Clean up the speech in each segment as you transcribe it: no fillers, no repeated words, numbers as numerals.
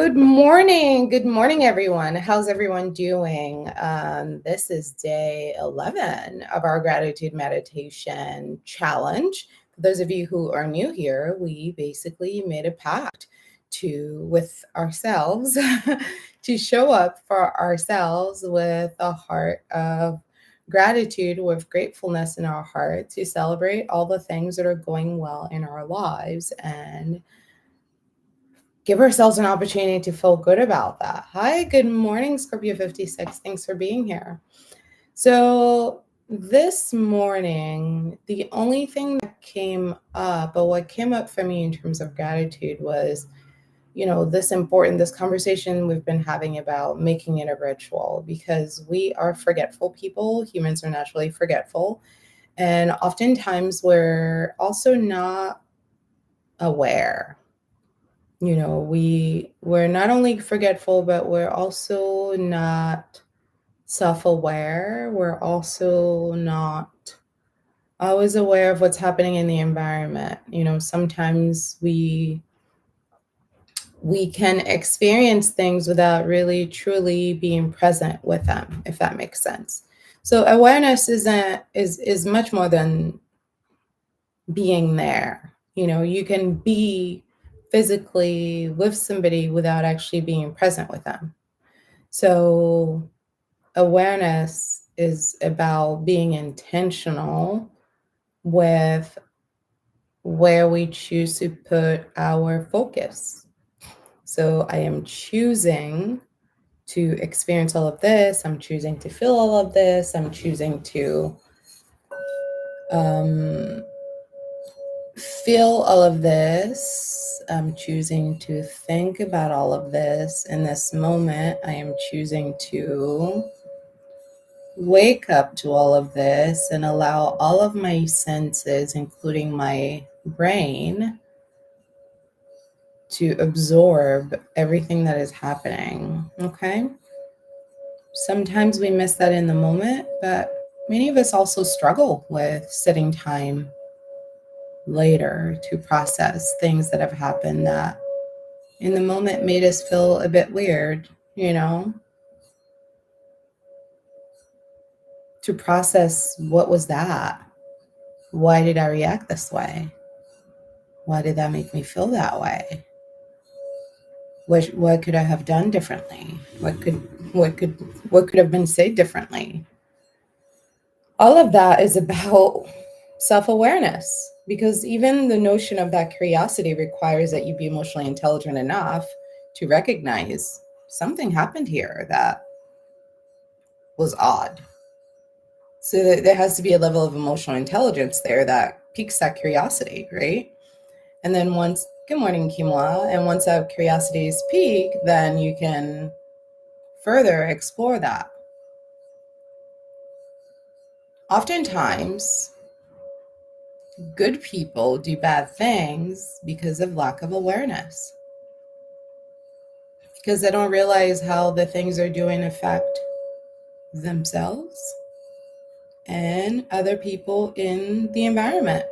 Good morning. Good morning, everyone. How's everyone doing? This is day 11 of our gratitude meditation challenge. For those of you who are new here, we basically made a pact with ourselves to show up for ourselves with a heart of gratitude, with gratefulness in our heart, to celebrate all the things that are going well in our lives and give ourselves an opportunity to feel good about that. Hi, good morning, Scorpio 56. Thanks for being here. So this morning, the only thing that came up, or what came up for me in terms of gratitude was, this conversation we've been having about making it a ritual, because we are forgetful people. Humans are naturally forgetful. And oftentimes we're also not aware. We're not only forgetful, but we're also not self-aware. We're also not always aware of what's happening in the environment. Sometimes we can experience things without really truly being present with them, if that makes sense. So awareness is much more than being there. You can be physically with somebody without actually being present with them. So awareness is about being intentional with where we choose to put our focus. So I am choosing to experience all of this. I'm choosing to feel all of this. I'm choosing to feel all of this. I'm choosing to think about all of this. In this moment, I am choosing to wake up to all of this and allow all of my senses, including my brain, to absorb everything that is happening. Okay? Sometimes we miss that in the moment, but many of us also struggle with setting time later to process things that have happened that in the moment made us feel a bit weird, to process what was that? Why did I react this way? Why did that make me feel that way? What could I have done differently? What could have been said differently? All of that is about self-awareness, because even the notion of that curiosity requires that you be emotionally intelligent enough to recognize something happened here that was odd. So there has to be a level of emotional intelligence there that piques that curiosity, right? And then good morning, Kimwa, and once that curiosity is piqued, then you can further explore that. Oftentimes, good people do bad things because of lack of awareness, because they don't realize how the things they're doing affect themselves and other people in the environment.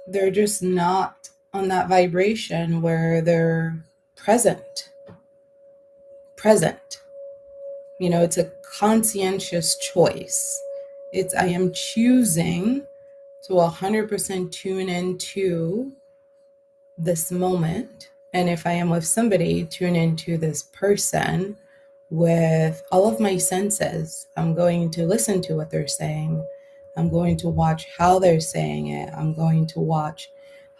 They're just not on that vibration where they're present. It's a conscientious choice. I am choosing to 100% tune into this moment. And if I am with somebody, tune into this person with all of my senses. I'm going to listen to what they're saying. I'm going to watch how they're saying it. I'm going to watch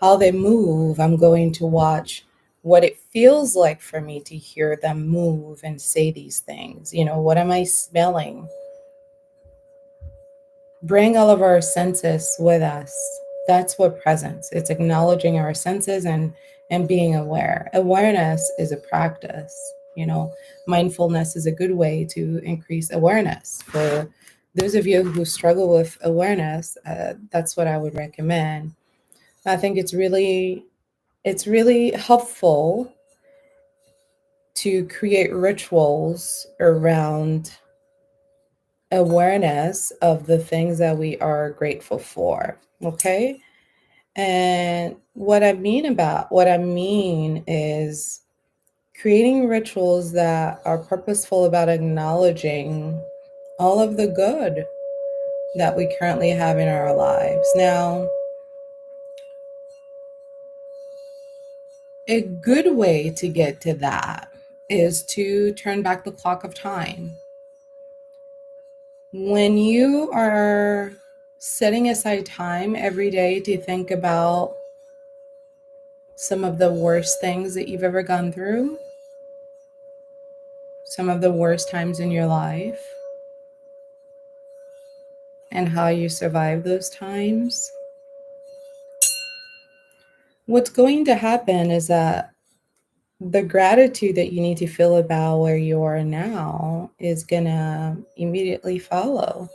how they move. I'm going to watch what it feels like for me to hear them move and say these things. What am I smelling? Bring all of our senses with us. That's what presence. It's acknowledging our senses and being aware. Awareness is a practice. Mindfulness is a good way to increase awareness. For those of you who struggle with awareness, that's what I would recommend. I think it's really helpful to create rituals around awareness of the things that we are grateful for. Okay. And what I mean is creating rituals that are purposeful about acknowledging all of the good that we currently have in our lives. Now, a good way to get to that is to turn back the clock of time. When you are setting aside time every day to think about some of the worst things that you've ever gone through, some of the worst times in your life, and how you survive those times, what's going to happen is that the gratitude that you need to feel about where you are now is going to immediately follow.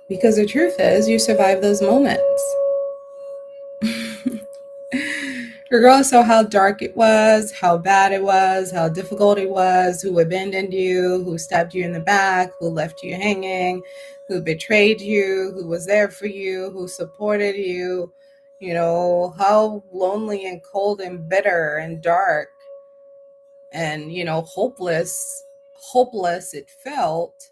Because the truth is, you survive those moments. Regardless of how dark it was, how bad it was, how difficult it was, who abandoned you, who stabbed you in the back, who left you hanging, who betrayed you, who was there for you, who supported you, how lonely and cold and bitter and dark and, hopeless it felt.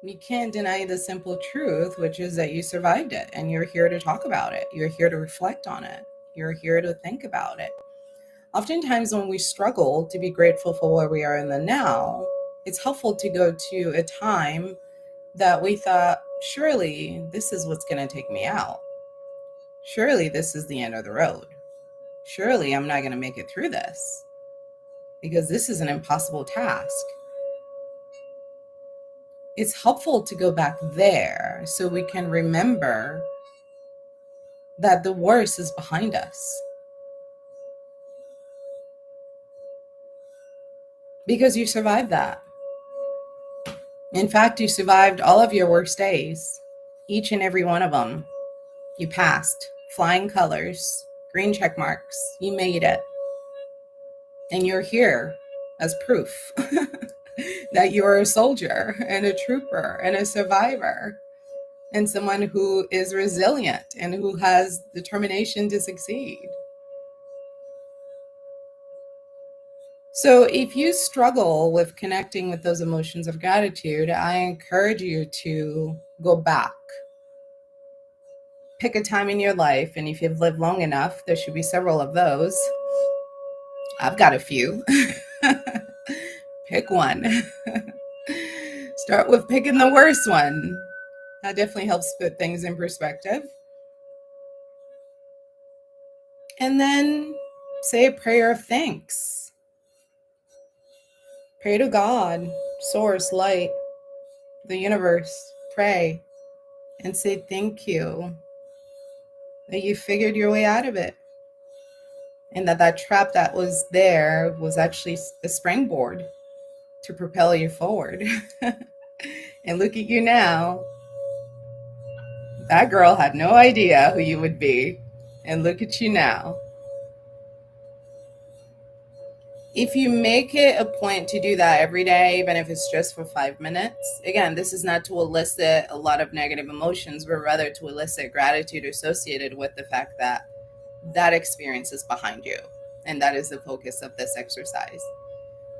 You can't deny the simple truth, which is that you survived it and you're here to talk about it. You're here to reflect on it. You're here to think about it. Oftentimes when we struggle to be grateful for where we are in the now, it's helpful to go to a time that we thought, surely this is what's going to take me out. Surely this is the end of the road. Surely I'm not going to make it through this because this is an impossible task. It's helpful to go back there so we can remember that the worst is behind us. Because you survived that. In fact, you survived all of your worst days, each and every one of them. You passed, flying colors, green check marks. You made it. And you're here as proof that you're a soldier and a trooper and a survivor and someone who is resilient and who has determination to succeed. So if you struggle with connecting with those emotions of gratitude, I encourage you to go back. Pick a time in your life, and if you've lived long enough, there should be several of those. I've got a few. Pick one. Start with picking the worst one. That definitely helps put things in perspective. And then say a prayer of thanks. Pray to God, source, light, the universe. Pray and say thank you that you figured your way out of it. And that trap that was there was actually a springboard to propel you forward. And look at you now. That girl had no idea who you would be. And look at you now. If you make it a point to do that every day, even if it's just for 5 minutes, again, this is not to elicit a lot of negative emotions, but rather to elicit gratitude associated with the fact that that experience is behind you. And that is the focus of this exercise.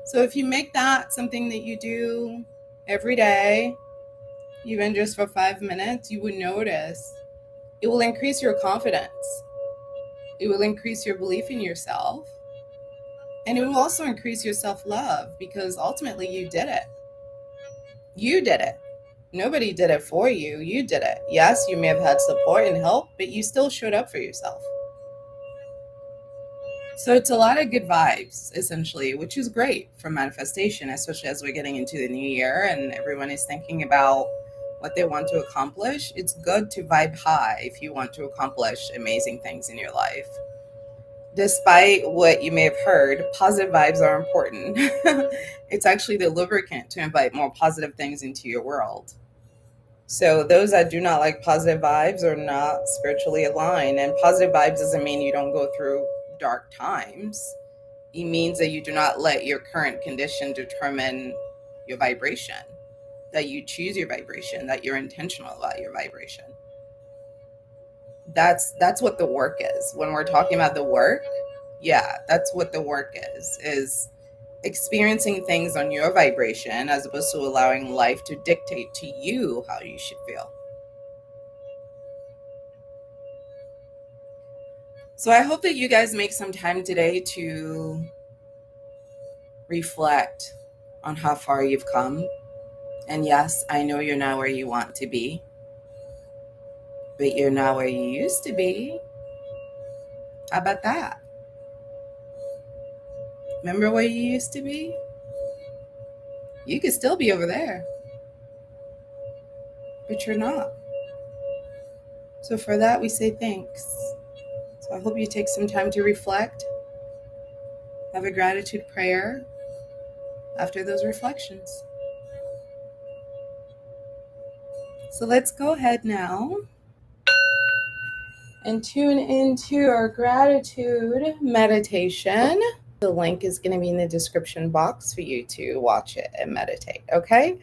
So if you make that something that you do every day, even just for 5 minutes, you would notice it will increase your confidence. It will increase your belief in yourself. And it will also increase your self-love because ultimately you did it. You did it. Nobody did it for you. You did it. Yes, you may have had support and help, but you still showed up for yourself. So it's a lot of good vibes, essentially, which is great for manifestation, especially as we're getting into the new year and everyone is thinking about what they want to accomplish. It's good to vibe high if you want to accomplish amazing things in your life. Despite what you may have heard, positive vibes are important. It's actually the lubricant to invite more positive things into your world. So those that do not like positive vibes are not spiritually aligned. And positive vibes doesn't mean you don't go through dark times. It means that you do not let your current condition determine your vibration. that you choose your vibration, that you're intentional about your vibration. That's what the work is. When we're talking about the work, yeah, that's what the work is experiencing things on your vibration as opposed to allowing life to dictate to you how you should feel. So I hope that you guys make some time today to reflect on how far you've come. And yes, I know you're not where you want to be, but you're not where you used to be. How about that? Remember where you used to be? You could still be over there, but you're not. So for that, we say thanks. So I hope you take some time to reflect. Have a gratitude prayer after those reflections. So let's go ahead now and tune into our gratitude meditation. The link is going to be in the description box for you to watch it and meditate, okay?